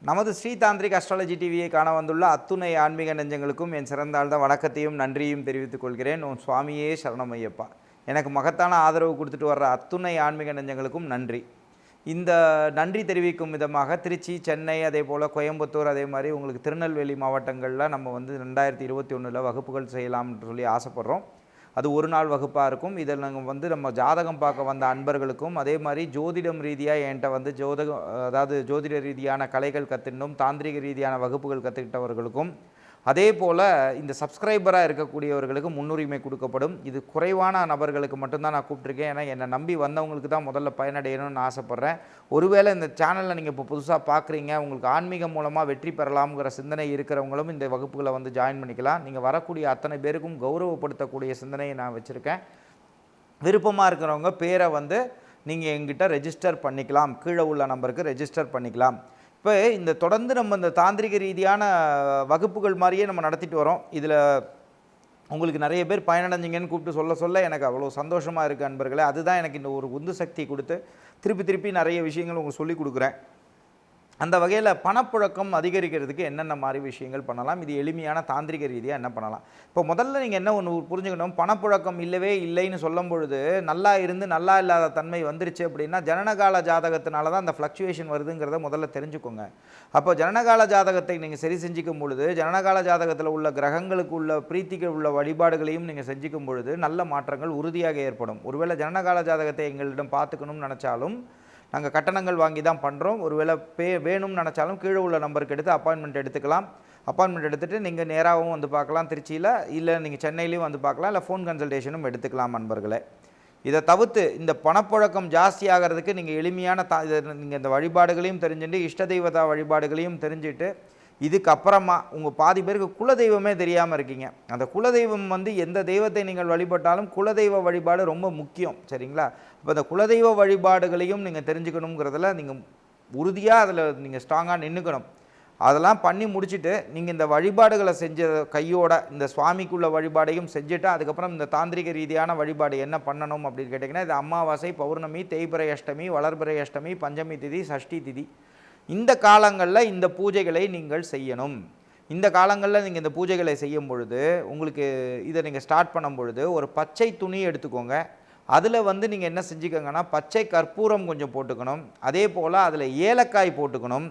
நமது ஸ்ரீ தாந்திரிக் அஸ்ட்ராலஜி டிவியை காண வந்துள்ள அத்துணை ஆன்மீக நெஞ்சங்களுக்கும் என் சிறந்தாழ்ந்த வணக்கத்தையும் நன்றியும் தெரிவித்துக் கொள்கிறேன். உன் சுவாமியே சரணமையப்பா. எனக்கு மகத்தான ஆதரவு கொடுத்துட்டு வர்ற அத்துணை ஆன்மீக நெஞ்சங்களுக்கும் நன்றி. இந்த நன்றி தெரிவிக்கும் விதமாக திருச்சி, சென்னை, அதே போல் கோயம்புத்தூர், அதே மாதிரி உங்களுக்கு திருநெல்வேலி மாவட்டங்களில் நம்ம வந்து 2021 வகுப்புகள் செய்யலாம்னு சொல்லி ஆசைப்பட்றோம். அது ஒரு நாள் வகுப்பாக இருக்கும். இதில் நாங்கள் வந்து நம்ம ஜாதகம் பார்க்க வந்த அன்பர்களுக்கும், அதே மாதிரி ஜோதிடம் ரீதியாக என்கிட்ட வந்து அதாவது ஜோதிட ரீதியான கலைகள் கற்றுக்கணும், தாந்திரிக ரீதியான வகுப்புகள் கற்றுக்கிட்டவர்களுக்கும், அதே போல் இந்த சப்ஸ்கிரைபராக இருக்கக்கூடியவர்களுக்கு முன்னுரிமை கொடுக்கப்படும். இது குறைவான நபர்களுக்கு மட்டும்தான் நான் கூப்பிட்ருக்கேன். ஏன்னா என்னை நம்பி வந்தவங்களுக்கு தான் முதல்ல பயனடையணும்னு ஆசைப்பட்றேன். ஒருவேளை இந்த சேனலில் நீங்கள் இப்போ புதுசாக பார்க்குறீங்க, உங்களுக்கு ஆன்மீகம் மூலமாக வெற்றி பெறலாம்ங்கிற சிந்தனை இருக்கிறவங்களும் இந்த வகுப்புகளை வந்து ஜாயின் பண்ணிக்கலாம். நீங்கள் வரக்கூடிய அத்தனை பேருக்கும் கௌரவப்படுத்தக்கூடிய சிந்தனையை நான் வச்சுருக்கேன். விருப்பமாக இருக்கிறவங்க பேரை வந்து நீங்கள் எங்கிட்ட ரெஜிஸ்டர் பண்ணிக்கலாம். கீழே உள்ள நம்பருக்கு ரெஜிஸ்டர் பண்ணிக்கலாம். இப்போ இந்த தொடர்ந்து நம்ம இந்த தாந்திரிக ரீதியான வகுப்புகள் மாதிரியே நம்ம நடத்திட்டு வரோம். இதில் உங்களுக்கு நிறைய பேர் பயனடைஞ்சிங்கன்னு கூப்பிட்டு சொல்ல எனக்கு அவ்வளோ சந்தோஷமாக இருக்குது அன்பர்களே. அதுதான் எனக்கு இந்த ஒரு உந்து சக்தி கொடுத்து திருப்பி நிறைய விஷயங்கள் உங்களுக்கு சொல்லிக் கொடுக்குறேன். அந்த வகையில் பணப்புழக்கம் அதிகரிக்கிறதுக்கு என்னென்ன மாதிரி விஷயங்கள் பண்ணலாம், இது எளிமையான தாந்திரிக ரீதியாக என்ன பண்ணலாம். இப்போ முதல்ல நீங்கள் என்ன ஒன்று புரிஞ்சுக்கணும், பணப்புழக்கம் இல்லைன்னு சொல்லும் பொழுது நல்லா இருந்து நல்லா இல்லாத தன்மை வந்துருச்சு அப்படின்னா ஜனனகால ஜாதகத்தினால தான் அந்த ஃப்ளக்சுவேஷன் வருதுங்கிறத முதல்ல தெரிஞ்சுக்கோங்க. அப்போ ஜனனகால ஜாதகத்தை நீங்கள் சரி செஞ்சுக்கும் பொழுது, ஜனனகால ஜாதகத்தில் உள்ள கிரகங்களுக்கு உள்ள பிரீத்திக்கு உள்ள வழிபாடுகளையும் நீங்கள் செஞ்சுக்கும் பொழுது நல்ல மாற்றங்கள் உறுதியாக ஏற்படும். ஒருவேளை ஜனனகால ஜாதகத்தை எங்களிடம் பார்த்துக்கணும்னு நினச்சாலும் நாங்கள் கட்டணங்கள் வாங்கி தான் பண்ணுறோம். ஒருவேளை வேணும்னு நினச்சாலும் கீழே உள்ள நம்பருக்கு எடுத்து அப்பாயின்மெண்ட் எடுத்துக்கலாம். அப்பாயின்மெண்ட் எடுத்துகிட்டு நீங்கள் நேராகவும் வந்து பார்க்கலாம் திருச்சியில், இல்லை நீங்கள் சென்னையிலையும் வந்து பார்க்கலாம், இல்லை ஃபோன் கன்சல்டேஷனும் எடுத்துக்கலாம் நண்பர்களே. இதை தவிர்த்து இந்த பணப்புழக்கம் ஜாஸ்தி ஆகிறதுக்கு நீங்கள் எளிமையான நீங்கள் இந்த வழிபாடுகளையும் தெரிஞ்சுட்டு, இஷ்ட தெய்வதா வழிபாடுகளையும் தெரிஞ்சுட்டு, இதுக்கப்புறமா உங்கள் பாதி பேருக்கு குலதெய்வமே தெரியாமல் இருக்கீங்க. அந்த குலதெய்வம் வந்து எந்த தெய்வத்தை நீங்கள் வழிபட்டாலும் குலதெய்வ வழிபாடு ரொம்ப முக்கியம், சரிங்களா? இப்போ அந்த குலதெய்வ வழிபாடுகளையும் நீங்கள் தெரிஞ்சுக்கணுங்கிறதுல நீங்கள் உறுதியாக அதில் நீங்கள் ஸ்ட்ராங்காக நின்றுக்கணும். அதெல்லாம் பண்ணி முடிச்சுட்டு நீங்கள் இந்த வழிபாடுகளை செஞ்ச கையோட இந்த சுவாமிக்குள்ள வழிபாடையும் செஞ்சுட்டு அதுக்கப்புறம் இந்த தாந்திரிக ரீதியான வழிபாடு என்ன பண்ணணும் அப்படின்னு கேட்டிங்கன்னா, இது அமாவாசை, பௌர்ணமி, தேய்பிறை அஷ்டமி, வளர்பிறை அஷ்டமி, பஞ்சமி திதி, சஷ்டி திதி, இந்த காலங்களில் இந்த பூஜைகளை நீங்கள் செய்யணும். இந்த காலங்களில் நீங்கள் இந்த பூஜைகளை செய்யும் பொழுது உங்களுக்கு இதை நீங்கள் ஸ்டார்ட் பண்ணும் பொழுது ஒரு பச்சை துணி எடுத்துக்கோங்க. அதில் வந்து நீங்கள் என்ன செஞ்சுக்கோங்கன்னா, பச்சை கற்பூரம் கொஞ்சம் போட்டுக்கணும். அதே போல் அதில் ஏலக்காய் போட்டுக்கணும்.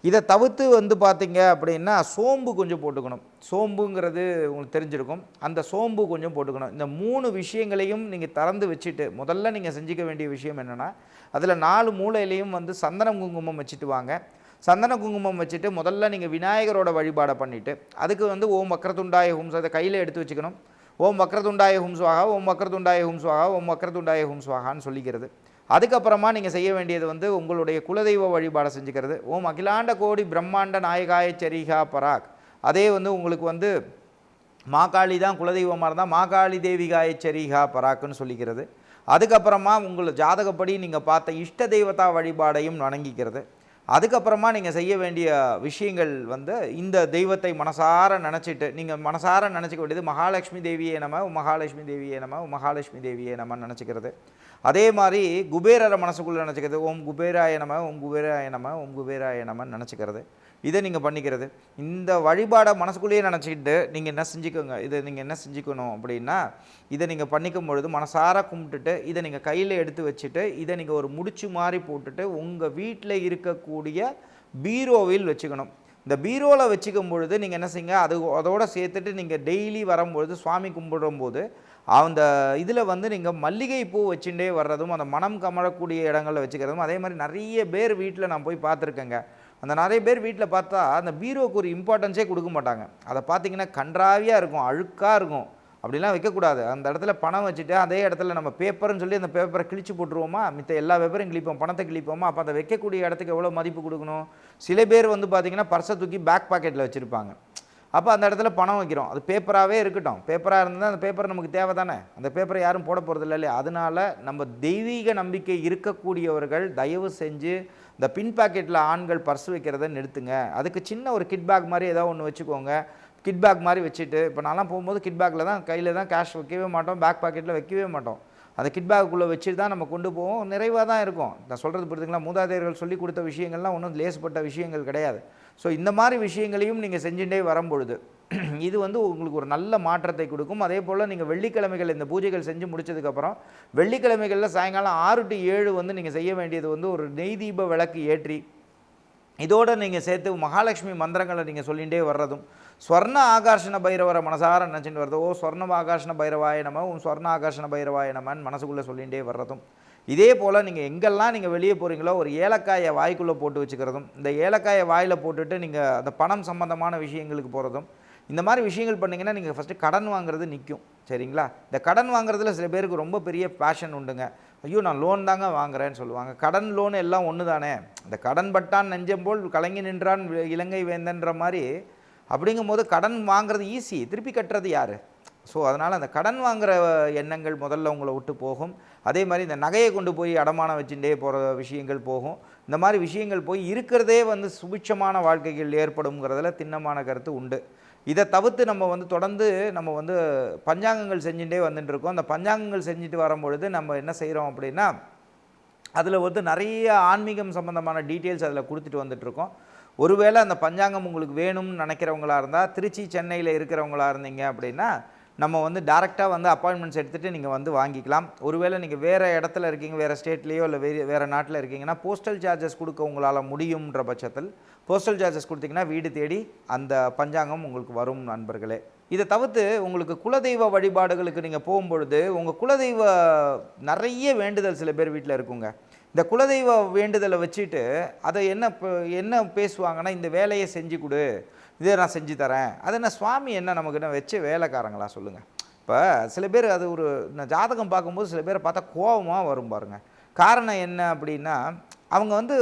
இதை தவிர்த்து வந்து பார்த்திங்க அப்படின்னா சோம்பு கொஞ்சம் போட்டுக்கணும். சோம்புங்கிறது உங்களுக்கு தெரிஞ்சிருக்கும், அந்த சோம்பு கொஞ்சம் போட்டுக்கணும். இந்த 3 விஷயங்களையும் நீங்கள் திறந்து வச்சுட்டு முதல்ல நீங்கள் செஞ்சுக்க வேண்டிய விஷயம் என்னென்னா, அதில் 4 மூலையிலையும் வந்து சந்தன குங்குமம் வச்சுட்டு வாங்க. சந்தன குங்குமம் வச்சுட்டு முதல்ல நீங்கள் விநாயகரோட வழிபாடை பண்ணிவிட்டு அதுக்கு வந்து ஓம் வக்ரதுண்டாய ஹும் அதை கையில் எடுத்து வச்சுக்கணும். ஓம் வக்ரதுண்டாய ஹும் ஸ்வாகா, ஓம் வக்ரதுண்டாய ஹும் ஸ்வாகா, ஓம் வக்ரதுண்டாய ஹும் ஸ்வாகான்னு சொல்லிக்கிறது. அதுக்கப்புறமா நீங்கள் செய்ய வேண்டியது வந்து உங்களுடைய குலதெய்வ வழிபாடை செஞ்சுக்கிறது. ஓம் அகிலாண்ட கோடி பிரம்மாண்ட நாயகாய சரிகா பராக். அதே வந்து உங்களுக்கு வந்து மாகாளி தான் குலதெய்வமாக இருந்தால் மாகாளி தேவிகாய சரிகா பராக்குன்னு சொல்லிக்கிறது. அதுக்கப்புறமா உங்கள் ஜாதகப்படி நீங்கள் பார்த்த இஷ்ட தெய்வதா வழிபாடையும் வணங்கிக்கிறது. அதுக்கப்புறமா நீங்கள் செய்ய வேண்டிய விஷயங்கள் வந்து இந்த தெய்வத்தை மனசார நினச்சிட்டு நீங்கள் மனசார நினச்சிக்க வேண்டியது மகாலட்சுமி தேவியே நம, மகாலட்சுமி தேவியே நம, மகாலட்சுமி தேவியே நமன்னு நினச்சிக்கிறது. அதே மாதிரி குபேரரை மனசுக்குள்ளே நினச்சிக்கிறது. ஓம் குபேராய நம, ஓம் குபேராய நம, ஓம் குபேராய நமன்னு நினச்சிக்கிறது. இதை நீங்கள் பண்ணிக்கிறது. இந்த வழிபாடை மனசுக்குள்ளேயே நினச்சிக்கிட்டு நீங்கள் என்ன செஞ்சுக்கோங்க, இதை நீங்கள் என்ன செஞ்சுக்கணும் அப்படின்னா, இதை நீங்கள் பண்ணிக்கும் பொழுது மனசார கும்பிட்டுட்டு இதை நீங்கள் கையில் எடுத்து வச்சுட்டு இதை நீங்கள் ஒரு முடிச்சு மாதிரி போட்டுட்டு உங்கள் வீட்டில் இருக்கக்கூடிய பீரோவில் வச்சுக்கணும். இந்த பீரோவில் வச்சுக்கும் பொழுது நீங்கள் என்ன செய்யுங்க, அதோடு சேர்த்துட்டு நீங்கள் டெய்லி வரும்பொழுது சுவாமி கும்பிடும்போது அந்த இதில் வந்து நீங்கள் மல்லிகை பூ வச்சுட்டே வர்றதும் அந்த மனம் கமழக்கூடிய இடங்களில் வச்சுக்கிறதும். அதே மாதிரி நிறைய பேர் வீட்டில் நான் போய் பார்த்துருக்கேங்க. அந்த நிறைய பேர் வீட்டில் பார்த்தா அந்த பீரோவுக்கு ஒரு இம்பார்ட்டன்ஸே கொடுக்க மாட்டாங்க. அதை பார்த்திங்கன்னா கன்றாவியாக இருக்கும், அழுக்காக இருக்கும். அப்படிலாம் வைக்கக்கூடாது. அந்த இடத்துல பணம் வச்சுட்டு அதே இடத்துல நம்ம பேப்பர்னு சொல்லி அந்த பேப்பரை கிழிச்சு போட்டுருவோமா, மித்த எல்லா பேப்பரையும் கிழிப்போம், பணத்தை கிழிப்போமா. அப்போ அதை வைக்கக்கூடிய இடத்துக்கு எவ்வளோ மதிப்பு கொடுக்கணும். சில பேர் வந்து பார்த்திங்கன்னா பர்ஸை தூக்கி பேக் பாக்கெட்டில் வச்சுருப்பாங்க. அப்போ அந்த இடத்துல பணம் வைக்கிறோம். அது பேப்பராகவே இருக்கட்டும், பேப்பராக இருந்தால் அந்த பேப்பர் நமக்கு தேவை தானே, அந்த பேப்பரை யாரும் போட போகிறது இல்லையா. அதனால் நம்ம தெய்வீக நம்பிக்கை இருக்கக்கூடியவர்கள் தயவு செஞ்சு இந்த பின் பாக்கெட்டில் ஆண்கள் பர்ஸ் வைக்கிறத நிறுத்துங்க. அதுக்கு சின்ன ஒரு கிட் பேக் மாதிரி ஏதாவது ஒன்று வச்சுக்கோங்க. கிட் பேக் மாதிரி வச்சுட்டு, இப்போ நான்லாம் போகும்போது கிட் பேக்கில் தான் கையில் தான் கேஷ் வைக்கவே மாட்டோம், பேக் பாக்கெட்டில் வைக்கவே மாட்டோம். அந்த கிட் பேக்குள்ளே வச்சு தான் நம்ம கொண்டு போவோம். நிறைவாக தான் இருக்கும். நான் சொல்கிறது புரியுதுங்களா? மூதாதையர்கள் சொல்லி கொடுத்த விஷயங்கள்லாம் ஒன்றும் லேசுப்பட்ட விஷயங்கள் கிடையாது. ஸோ இந்த மாதிரி விஷயங்களையும் நீங்கள் செஞ்சுட்டே வரும்பொழுது இது வந்து உங்களுக்கு ஒரு நல்ல மாற்றத்தை கொடுக்கும். அதே போல் நீங்கள் வெள்ளிக்கிழமைகள் இந்த பூஜைகள் செஞ்சு முடிச்சதுக்கப்புறம் வெள்ளிக்கிழமைகளில் சாயங்காலம் 6 to 7 வந்து நீங்கள் செய்ய வேண்டியது வந்து ஒரு நெய் தீப விளக்கு ஏற்றி இதோடு நீங்கள் சேர்த்து மகாலட்சுமி மந்திரங்களை நீங்கள் சொல்லிகிட்டே வர்றதும், ஸ்வர்ண ஆகர்ஷண பைரவரை மனசார நினச்சிட்டு வர்றது, ஓ ஸ்வர்ண ஆகர்ஷண பைரவாய நம, ஸ்வர்ண ஆகர்ஷண பைரவாய நமன்னு மனசுக்குள்ளே சொல்லிகிட்டே வர்றதும், இதே போல் நீங்கள் எங்கெல்லாம் நீங்கள் வெளியே போகிறீங்களோ ஒரு ஏலக்காயை வாய்க்குள்ளே போட்டு வச்சுக்கிறதும், இந்த ஏலக்காயை வாயில் போட்டுட்டு நீங்கள் அந்த பணம் சம்மந்தமான விஷயங்களுக்கு போகிறதும், இந்த மாதிரி விஷயங்கள் பண்ணிங்கன்னா நீங்கள் ஃபஸ்ட்டு கடன் வாங்குறது நிற்கும். சரிங்களா? இந்த கடன் வாங்குறதுல சில பேருக்கு ரொம்ப பெரிய பேஷன் உண்டுங்க. ஐயோ நான் லோன் தாங்க வாங்குறேன்னு சொல்லுவாங்க. கடன் லோன் எல்லாம் ஒன்று தானே. இந்த கடன் பட்டான் நெஞ்சம் போல் கலங்கி நின்றான் இலங்கை வேந்தன்ற மாதிரி. அப்படிங்கும்போது கடன் வாங்குறது ஈஸி, திருப்பி கட்டுறது யார்? ஸோ அதனால் அந்த கடன் வாங்குகிற எண்ணங்கள் முதல்ல உங்களை விட்டு போகும். அதே மாதிரி இந்த நகையை கொண்டு போய் அடமானம் வச்சுட்டே போகிற விஷயங்கள் போகும். இந்த மாதிரி விஷயங்கள் போய் இருக்கிறதே வந்து சுபிட்சமான வாழ்க்கைகள் ஏற்படுங்கிறதுல திண்ணமான கருத்து உண்டு. இதை தவிர்த்து நம்ம வந்து தொடர்ந்து நம்ம வந்து பஞ்சாங்கங்கள் செஞ்சுட்டே வந்துட்டுருக்கோம். அந்த பஞ்சாங்கங்கள் செஞ்சுட்டு வரும்பொழுது நம்ம என்ன செய்கிறோம் அப்படின்னா, அதில் வந்து நிறைய ஆன்மீகம் சம்மந்தமான டீட்டெயில்ஸ் அதில் கொடுத்துட்டு வந்துட்டுருக்கோம். ஒருவேளை அந்த பஞ்சாங்கம் உங்களுக்கு வேணும்னு நினைக்கிறவங்களா இருந்தால், திருச்சி சென்னையில் இருக்கிறவங்களா இருந்தீங்க அப்படின்னா நம்ம வந்து டேரெக்டாக வந்து அப்பாயின்மெண்ட்ஸ் எடுத்துகிட்டு நீங்கள் வந்து வாங்கிக்கலாம். ஒருவேளை நீங்கள் வேறு இடத்துல இருக்கீங்க, வேறு ஸ்டேட்லேயோ இல்லை வேறு நாட்டில் இருக்கீங்கன்னா போஸ்டல் சார்ஜஸ் கொடுக்க உங்களால் முடியுன்ற பட்சத்தில் போஸ்டல் சார்ஜஸ் கொடுத்தீங்கன்னா வீடு தேடி அந்த பஞ்சாங்கம் உங்களுக்கு வரும் நண்பர்களே. இதை தவிர்த்து உங்களுக்கு குலதெய்வ வழிபாடுகளுக்கு நீங்கள் போகும்பொழுது உங்கள் குலதெய்வ நிறைய வேண்டுதல் சில பேர் வீட்டில் இருக்குங்க. இந்த குலதெய்வ வேண்டுதலை வச்சுட்டு அதை என்ன பேசுவாங்கன்னா, இந்த வேலையை செஞ்சு கொடு, இதை நான் செஞ்சு தரேன். அது என்ன சுவாமி என்ன நமக்கு என்ன வச்ச வேலைக்காரங்களா சொல்லுங்கள்? இப்போ சில பேர் அது ஒரு ஜாதகம் பார்க்கும்போது சில பேரை பார்த்தா கோபமாக வரும் பாருங்கள். காரணம் என்ன அப்படின்னா, அவங்க வந்து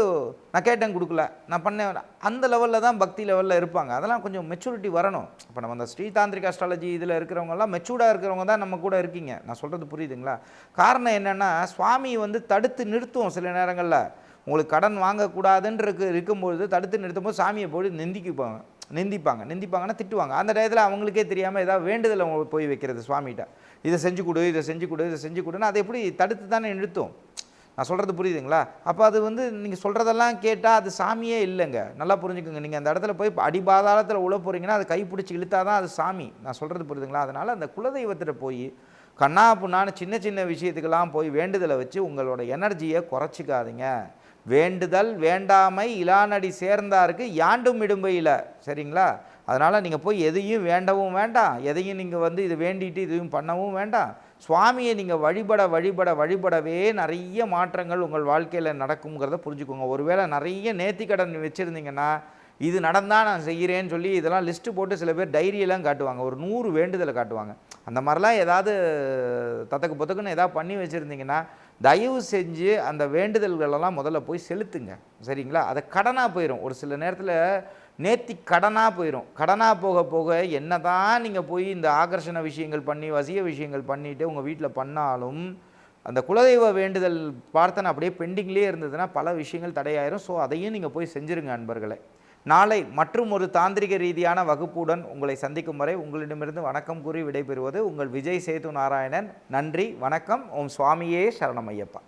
நான் கேட்டேன் கொடுக்கல, நான் பண்ணேன், அந்த லெவலில் தான் பக்தி லெவலில் இருப்பாங்க. அதெல்லாம் கொஞ்சம் மெச்சூரிட்டி வரணும். இப்போ நம்ம அந்த ஸ்ரீதாந்திரிக் அஸ்ட்ராலஜி இதில் இருக்கிறவங்கலாம் மெச்சூர்டாக இருக்கிறவங்க தான் நம்ம கூட இருக்கீங்க. நான் சொல்கிறது புரியுதுங்களா? காரணம் என்னென்னா, சுவாமி வந்து தடுத்து நிறுத்தும் சில நேரங்களில். உங்களுக்கு கடன் வாங்கக்கூடாதுன்னு இருக்கும்பொழுது தடுத்து நிறுத்தும்போது சாமியை போய் நிந்திப்பாங்கன்னா திட்டுவாங்க. அந்த டயத்தில் அவங்களுக்கே தெரியாமல் ஏதாவது வேண்டுதலை போய் வைக்கிறது சுவாமிகிட்ட, இதை செஞ்சு கொடு, இதை செஞ்சு கொடு, இதை செஞ்சு கொடுன்னு அதை எப்படி தடுத்து தானே நிறுத்தும். நான் சொல்கிறது புரியுதுங்களா? அப்போ அது வந்து நீங்கள் சொல்கிறதெல்லாம் கேட்டால் அது சாமியே இல்லைங்க. நல்லா புரிஞ்சுக்கோங்க. நீங்கள் அந்த இடத்துல போய் அடிபாதாளத்தில் உள்ள போகிறீங்கன்னா அது கைப்பிடிச்சி இழுத்தா தான் அது சாமி. நான் சொல்கிறது புரியுதுங்களா? அதனால் அந்த குலதெய்வத்திட்ட போய் கண்ணா புண்ணான்னு சின்ன விஷயத்துக்கெல்லாம் போய் வேண்டுதலை வச்சு உங்களோட எனர்ஜியை குறைச்சிக்காதீங்க. வேண்டுதல் வேண்டாமை இலானடி சேர்ந்தாருக்கு யாண்டும் இடும்பையில். சரிங்களா? அதனால் நீங்கள் போய் எதையும் வேண்டவும் வேண்டாம், எதையும் நீங்கள் வந்து இது வேண்டிட்டு இதுவும் பண்ணவும் வேண்டாம். சுவாமியை நீங்கள் வழிபடவே நிறைய மாற்றங்கள் உங்கள் வாழ்க்கையில் நடக்குங்கிறத புரிஞ்சுக்கோங்க. ஒருவேளை நிறைய நேர்த்திக்கடன் வச்சுருந்தீங்கன்னா, இது நடந்தால் நான் செய்கிறேன்னு சொல்லி இதெல்லாம் லிஸ்ட்டு போட்டு சில பேர் டைரியெல்லாம் காட்டுவாங்க. ஒரு 100 வேண்டுதலை காட்டுவாங்க. அந்த மாதிரிலாம் ஏதாவது தத்தக்கு பொத்தக்குன்னு ஏதாவது பண்ணி வச்சுருந்தீங்கன்னா, தயவு செஞ்சு அந்த வேண்டுதல்களெல்லாம் முதல்ல போய் செலுத்துங்க. சரிங்களா? அது கடனாக போயிடும். ஒரு சில நேரத்தில் நேர்த்தி கடனாக போயிடும். கடனாக போக போக என்ன தான் நீங்கள் போய் இந்த ஆகர்ஷண விஷயங்கள் பண்ணி வசிய விஷயங்கள் பண்ணிவிட்டு உங்கள் வீட்டில் பண்ணாலும் அந்த குலதெய்வ வேண்டுதல் பிரார்த்தனை அப்படியே பெண்டிங்லேயே இருந்ததுன்னா பல விஷயங்கள் தடையாயிரும். ஸோ அதையும் நீங்கள் போய் செஞ்சுருங்க அன்பர்களே. நாளை மற்றும் ஒரு தாந்திரிக ரீதியான வகுப்புடன் உங்களை சந்திக்கும் வரை உங்களிடமிருந்து வணக்கம் கூறி விடைபெறுவது உங்கள் விஜய் சேது நாராயணன். நன்றி, வணக்கம். ஓம் சுவாமியே சரணமையப்பா.